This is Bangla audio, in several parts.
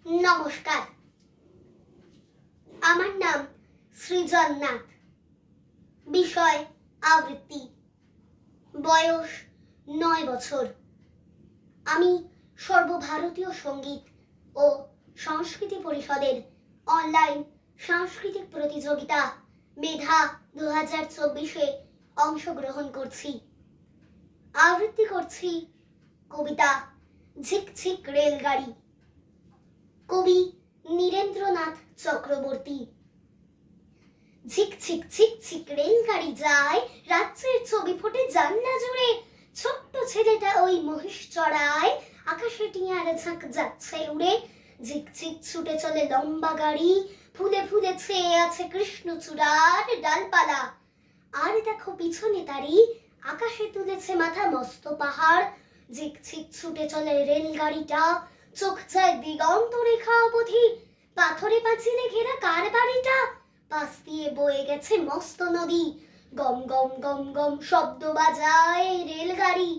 নমস্কার, আমার নাম সৃজন নাথ। বিষয় আবৃত্তি। বয়স 9 বছর। আমি সর্বভারতীয় সঙ্গীত ও সংস্কৃতি পরিষদের অনলাইন সাংস্কৃতিক প্রতিযোগিতা মেধা 2024-এ অংশগ্রহণ করছি। আবৃত্তি করছি কবিতা ঝিকঝিক রেলগাড়ি। কবি নীরেন্দ্রনাথ চক্রবর্তী। ঝিকঝিক ঝিকঝিক রেলগাড়ি যায়, রাত্রের ছবি ফোটে জানলা জুড়ে। ছোট্ট ছেলেটা ওই মহিষ চড়ায়, আকাশে টিয়ার ঝাঁক যাচ্ছে উড়ে। ঝিকঝিক ছুটে চলে লম্বা গাড়ি, ফুলে ফুলে ছেয়ে আছে কৃষ্ণচূড়ার ডালপালা। আর দেখো পিছনে তারি, আকাশে তুলেছে মাথা মস্ত পাহাড়। ঝিকঝিক ছুটে চলে রেলগাড়িটা, চোখ যায় দিগন্ত রেখা অবধি। পাথরে পাঁচিলে ঘেরা কার বাড়িটা, পাশ দিয়ে বয়ে গেছে মস্ত নদী। গম গম গম গম শব্দ বাজায় রেলগাড়ি।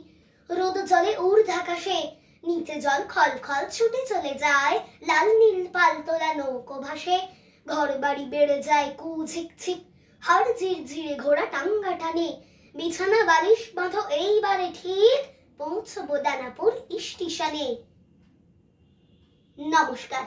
রোদ জলে ঊর্ধ্বাকাশে, নিচে জল খল খল ছুটে চলে যায়। লাল নীল পালতোলা নৌকো ভাসে, ঘর বাড়ি বেড়ে যায় কু ঝিকঝিক। হাড় ঝিরঝিরে ঘোড়া টাঙ্গা টানে, বিছানা বালিশ বাঁধো এইবারে ঠিক, পৌঁছবো দানাপুর স্টেশনে। নমস্কার।